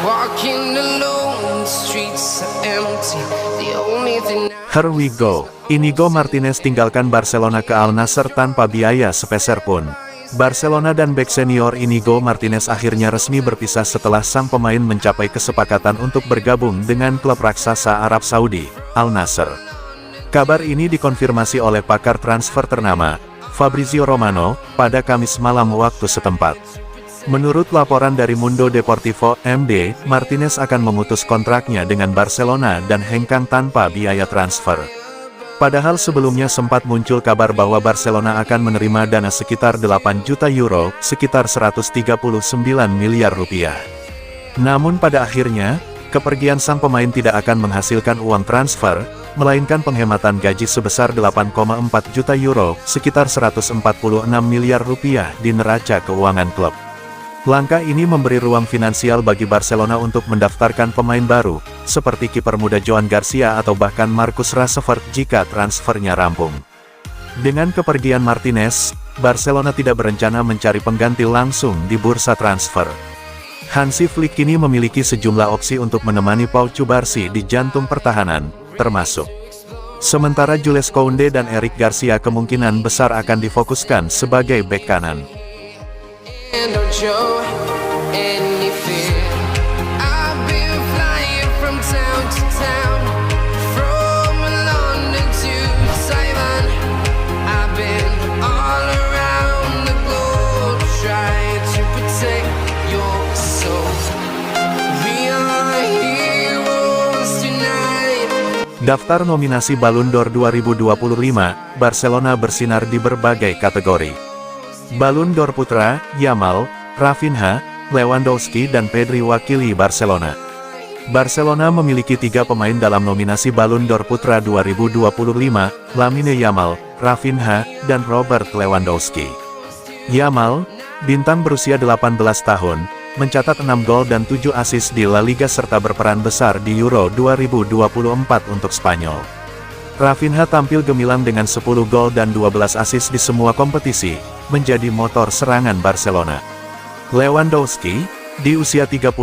Walking alone, the streets are empty. The only thing Here we go. Inigo Martinez tinggalkan Barcelona ke Al Nassr tanpa biaya sepeser pun. Barcelona dan bek senior Inigo Martinez akhirnya resmi berpisah setelah sang pemain mencapai kesepakatan untuk bergabung dengan klub raksasa Arab Saudi, Al Nassr. Kabar ini dikonfirmasi oleh pakar transfer ternama, Fabrizio Romano, pada Kamis malam waktu setempat. Menurut laporan dari Mundo Deportivo MD, Martinez akan memutus kontraknya dengan Barcelona dan hengkang tanpa biaya transfer. Padahal sebelumnya sempat muncul kabar bahwa Barcelona akan menerima dana sekitar 8 juta euro, sekitar 139 miliar rupiah. Namun pada akhirnya, kepergian sang pemain tidak akan menghasilkan uang transfer, melainkan penghematan gaji sebesar 8,4 juta euro, sekitar 146 miliar rupiah di neraca keuangan klub. Langkah ini memberi ruang finansial bagi Barcelona untuk mendaftarkan pemain baru, seperti kiper muda Joan Garcia atau bahkan Marcus Rashford jika transfernya rampung. Dengan kepergian Martinez, Barcelona tidak berencana mencari pengganti langsung di bursa transfer. Hansi Flick kini memiliki sejumlah opsi untuk menemani Pau Cubarsí di jantung pertahanan, termasuk. Sementara Jules Koundé dan Eric Garcia kemungkinan besar akan difokuskan sebagai bek kanan. and don't show any fear. I've been flying from town to town, from London to Taiwan. I've been all around the globe trying to protect your soul. We are heroes tonight. Daftar nominasi Ballon d'Or 2025, Barcelona bersinar di berbagai kategori. Ballon d'Or Putra, Yamal, Rafinha, Lewandowski dan Pedri wakili Barcelona. Barcelona memiliki 3 pemain dalam nominasi Ballon d'Or Putra 2025, Lamine Yamal, Rafinha, dan Robert Lewandowski. Yamal, bintang berusia 18 tahun, mencatat 6 gol dan 7 assist di La Liga serta berperan besar di Euro 2024 untuk Spanyol. Rafinha tampil gemilang dengan 10 gol dan 12 assist di semua kompetisi, menjadi motor serangan Barcelona. Lewandowski, di usia 36,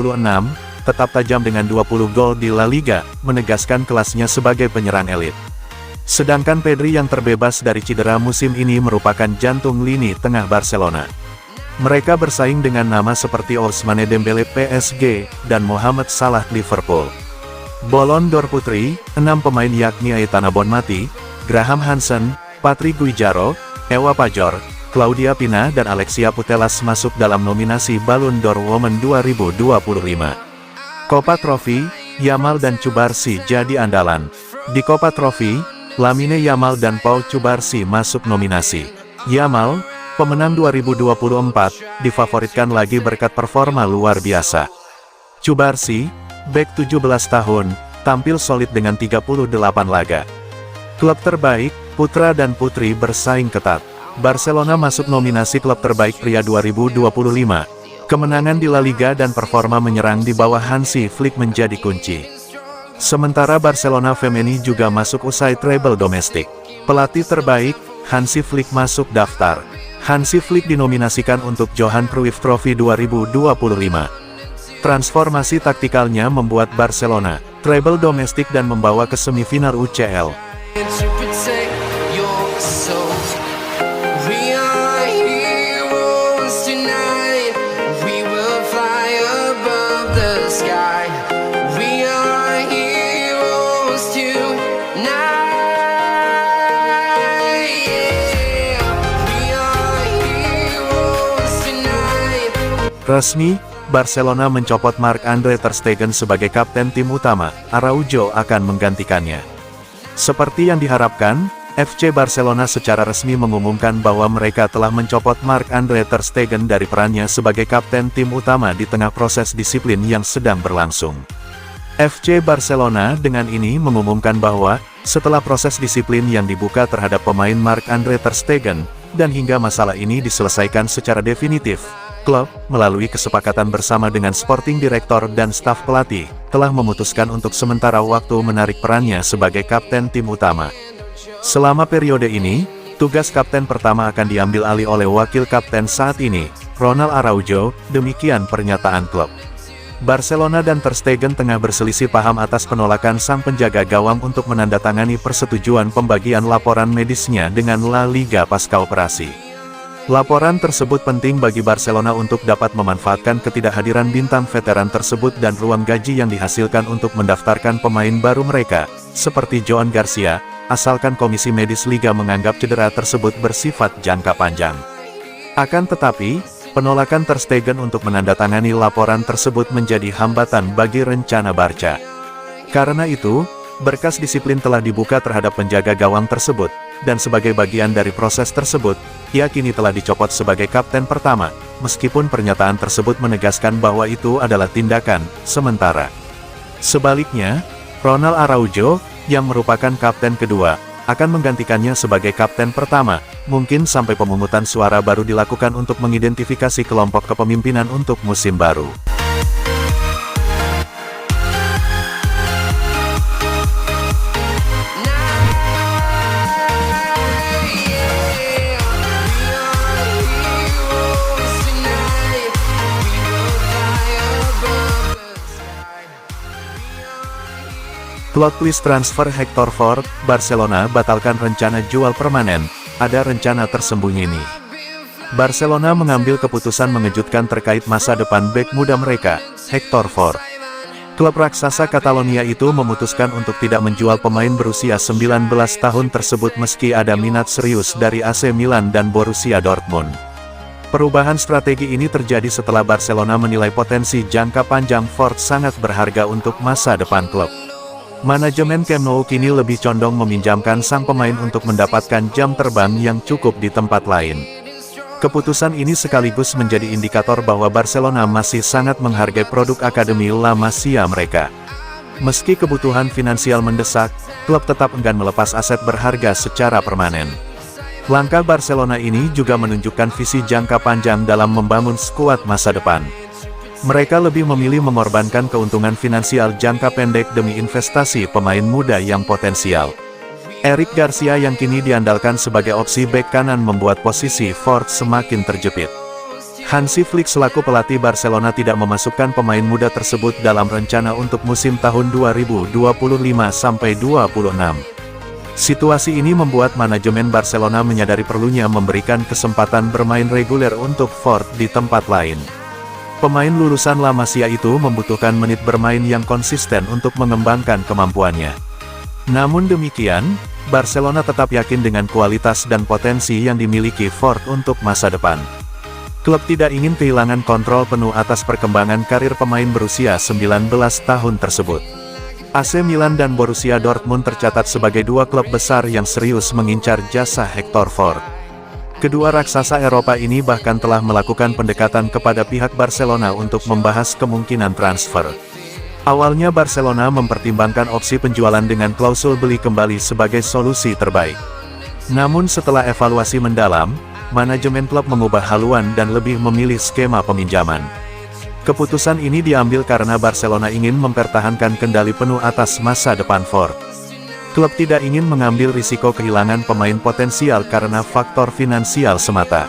tetap tajam dengan 20 gol di La Liga, menegaskan kelasnya sebagai penyerang elit. Sedangkan Pedri yang terbebas dari cedera musim ini merupakan jantung lini tengah Barcelona. Mereka bersaing dengan nama seperti Ousmane Dembélé PSG, dan Mohamed Salah Liverpool. Ballon d'Or Putri, 6 pemain yakni Aitana Bonmati, Graham Hansen, Patrick Guijarro, Ewa Pajor, Claudia Pina dan Alexia Putellas masuk dalam nominasi Ballon d'Or Women 2025. Copa Trophy, Yamal dan Cubarsí jadi andalan. Di Copa Trophy, Lamine Yamal dan Pau Cubarsí masuk nominasi. Yamal, pemenang 2024, difavoritkan lagi berkat performa luar biasa. Cubarsí, bek 17 tahun, tampil solid dengan 38 laga. Klub terbaik, putra dan putri bersaing ketat. Barcelona masuk nominasi klub terbaik pria 2025. Kemenangan di La Liga dan performa menyerang di bawah Hansi Flick menjadi kunci. Sementara Barcelona Femeni juga masuk usai treble domestik. Pelatih terbaik, Hansi Flick masuk daftar. Hansi Flick dinominasikan untuk Johan Cruyff Trophy 2025. Transformasi taktikalnya membuat Barcelona treble domestik dan membawa ke semifinal UCL. To protect your soul. We are heroes tonight. We will fly above the sky. We are heroes tonight. Yeah. We are heroes tonight. Resmi, Barcelona mencopot Marc-Andre ter Stegen sebagai kapten tim utama, Araujo akan menggantikannya. Seperti yang diharapkan, FC Barcelona secara resmi mengumumkan bahwa mereka telah mencopot Marc-Andre ter Stegen dari perannya sebagai kapten tim utama di tengah proses disiplin yang sedang berlangsung. FC Barcelona dengan ini mengumumkan bahwa, setelah proses disiplin yang dibuka terhadap pemain Marc-Andre ter Stegen, dan hingga masalah ini diselesaikan secara definitif, klub, melalui kesepakatan bersama dengan Sporting Director dan staf pelatih, telah memutuskan untuk sementara waktu menarik perannya sebagai kapten tim utama. Selama periode ini, tugas kapten pertama akan diambil alih oleh wakil kapten saat ini, Ronald Araujo, demikian pernyataan klub. Barcelona dan Ter Stegen tengah berselisih paham atas penolakan sang penjaga gawang untuk menandatangani persetujuan pembagian laporan medisnya dengan La Liga pasca operasi. Laporan tersebut penting bagi Barcelona untuk dapat memanfaatkan ketidakhadiran bintang veteran tersebut dan ruang gaji yang dihasilkan untuk mendaftarkan pemain baru mereka, seperti Joan Garcia, asalkan komisi medis Liga menganggap cedera tersebut bersifat jangka panjang. Akan tetapi, penolakan Ter Stegen untuk menandatangani laporan tersebut menjadi hambatan bagi rencana Barca. Karena itu, berkas disiplin telah dibuka terhadap penjaga gawang tersebut, dan sebagai bagian dari proses tersebut, ia kini telah dicopot sebagai kapten pertama, meskipun pernyataan tersebut menegaskan bahwa itu adalah tindakan sementara. Sebaliknya, Ronald Araujo, yang merupakan kapten kedua, akan menggantikannya sebagai kapten pertama, mungkin sampai pemungutan suara baru dilakukan untuk mengidentifikasi kelompok kepemimpinan untuk musim baru. Plot twist transfer Hector Fort, Barcelona batalkan rencana jual permanen, ada rencana tersembunyi nih. Barcelona mengambil keputusan mengejutkan terkait masa depan bek muda mereka, Hector Fort. Klub raksasa Catalonia itu memutuskan untuk tidak menjual pemain berusia 19 tahun tersebut meski ada minat serius dari AC Milan dan Borussia Dortmund. Perubahan strategi ini terjadi setelah Barcelona menilai potensi jangka panjang Fort sangat berharga untuk masa depan klub. Manajemen Camp Nou kini lebih condong meminjamkan sang pemain untuk mendapatkan jam terbang yang cukup di tempat lain. Keputusan ini sekaligus menjadi indikator bahwa Barcelona masih sangat menghargai produk Akademi La Masia mereka. Meski kebutuhan finansial mendesak, klub tetap enggan melepas aset berharga secara permanen. Langkah Barcelona ini juga menunjukkan visi jangka panjang dalam membangun skuad masa depan. Mereka lebih memilih mengorbankan keuntungan finansial jangka pendek demi investasi pemain muda yang potensial. Eric Garcia yang kini diandalkan sebagai opsi bek kanan membuat posisi Fort semakin terjepit. Hansi Flick selaku pelatih Barcelona tidak memasukkan pemain muda tersebut dalam rencana untuk musim tahun 2025-26. Situasi ini membuat manajemen Barcelona menyadari perlunya memberikan kesempatan bermain reguler untuk Fort di tempat lain. Pemain lulusan La Masia itu membutuhkan menit bermain yang konsisten untuk mengembangkan kemampuannya. Namun demikian, Barcelona tetap yakin dengan kualitas dan potensi yang dimiliki Fort untuk masa depan. Klub tidak ingin kehilangan kontrol penuh atas perkembangan karir pemain berusia 19 tahun tersebut. AC Milan dan Borussia Dortmund tercatat sebagai dua klub besar yang serius mengincar jasa Hector Fort. Kedua raksasa Eropa ini bahkan telah melakukan pendekatan kepada pihak Barcelona untuk membahas kemungkinan transfer. Awalnya Barcelona mempertimbangkan opsi penjualan dengan klausul beli kembali sebagai solusi terbaik. Namun setelah evaluasi mendalam, manajemen klub mengubah haluan dan lebih memilih skema peminjaman. Keputusan ini diambil karena Barcelona ingin mempertahankan kendali penuh atas masa depan Fort. Klub tidak ingin mengambil risiko kehilangan pemain potensial karena faktor finansial semata.